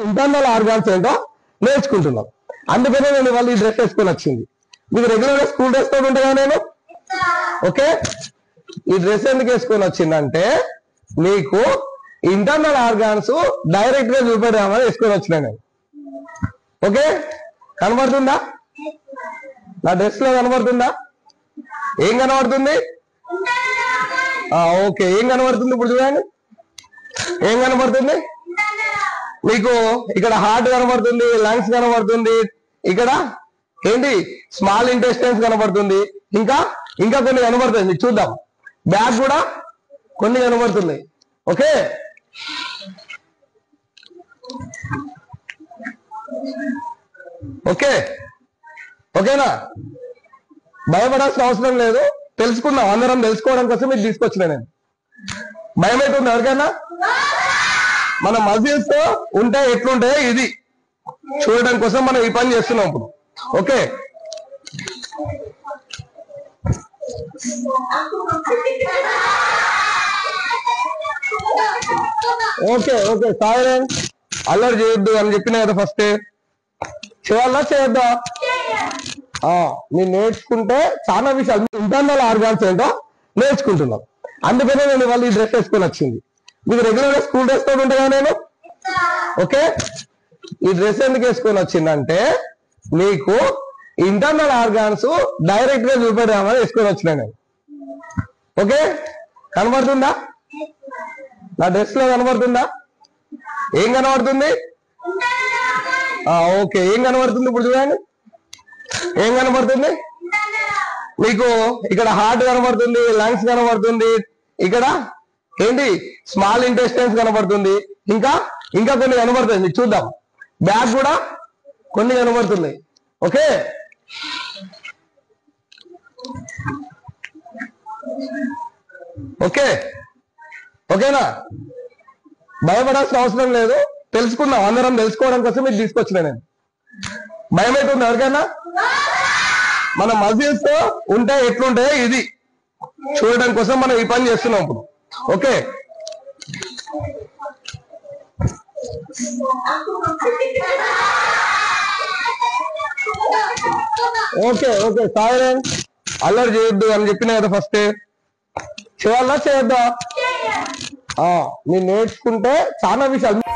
Internal organs ఏంటో నేర్చుకుంటున్నాం. అందుకనే నేను వాళ్ళు ఈ డ్రెస్ వేసుకొని వచ్చింది. మీకు రెగ్యులర్ గా స్కూల్ డ్రెస్ తోటి ఉంటా నేను. ఓకే, ఈ డ్రెస్ ఎందుకు వేసుకొని వచ్చిందంటే మీకు ఇంటర్నల్ ఆర్గాన్స్ డైరెక్ట్ గా చూపెడదామని వేసుకొని వచ్చినా నేను. ఓకే, కనబడుతుందా? నా డ్రెస్ లో కనబడుతుందా? ఏం కనబడుతుంది? ఓకే, ఏం కనబడుతుంది ఇప్పుడు చూడండి. ఏం కనబడుతుంది మీకు? ఇక్కడ హార్ట్ కనబడుతుంది, లంగ్స్ కనబడుతుంది, ఇక్కడ ఏంటి స్మాల్ ఇంటెస్టైన్స్ కనబడుతుంది, ఇంకా ఇంకా కొన్ని కనబడుతుంది. చూద్దాం, బ్యాక్ కూడా కొన్ని కనబడుతున్నాయి. ఓకే, ఓకే ఓకేనా? భయపడాల్సిన అవసరం లేదు, తెలుసుకుందాం. అందరం తెలుసుకోవడం కోసం ఇది తీసుకొచ్చిన నేను. భయం అవుతుంది ఎవరికైనా? మన మజిల్స్ ఉంటే ఎట్లుంటాయో ఇది చూడడం కోసం మనం ఈ పని చేస్తున్నాం ఇప్పుడు. ఓకే, ఓకే ఓకే సైలెంట్, అల్లరి చేయొద్దు అని చెప్పినా కదా. ఫస్ట్ చేయాలా చేయొద్దా? మీరు నేర్చుకుంటే చాలా విషయాలు ఇంటర్నల్ ఆర్గాన్స్ ఏంటో నేర్చుకుంటున్నాం. అందుకనే నేను వాళ్ళు ఈ డ్రెస్ వేసుకొని వచ్చింది. మీకు రెగ్యులర్ గా స్కూల్ డ్రెస్ తోటి ఉంటా నేను. ఓకే, ఈ డ్రెస్ ఎందుకు వేసుకొని వచ్చిందంటే మీకు ఇంటర్నల్ ఆర్గాన్స్ డైరెక్ట్ గా చూపెడదామని వేసుకొని వచ్చినా నేను. ఓకే, కనబడుతుందా? నా డ్రెస్ లో కనబడుతుందా? ఏం కనబడుతుంది? ఓకే, ఏం కనబడుతుంది ఇప్పుడు చూడండి. ఏం కనబడుతుంది మీకు? ఇక్కడ హార్ట్ కనబడుతుంది, లంగ్స్ కనబడుతుంది, ఇక్కడ ఏంటి స్మాల్ ఇంటెస్టైన్స్ కనబడుతుంది, ఇంకా ఇంకా కొన్ని కనబడుతుంది. చూద్దాం, బ్యాక్ కూడా కొన్ని కనబడుతున్నాయి. ఓకే, ఓకే ఓకేనా? భయపడాల్సిన అవసరం లేదు, తెలుసుకుందాం. అందరం తెలుసుకోవడం కోసం ఇది తీసుకొచ్చిన నేను. భయం అవుతుంది ఎవరికైనా? మన మజిల్స్ ఉంటే ఎట్లుంటాయో ఇది చూడడం కోసం మనం ఈ పని చేస్తున్నాం ఇప్పుడు. ఓకే, ఓకే ఓకే సైలెంట్, అల్లరి చేయొద్దు అని చెప్పినా కదా. ఫస్ట్ చేయాలా చేయొద్దా? మీరు నేర్చుకుంటే చాలా విషయాలు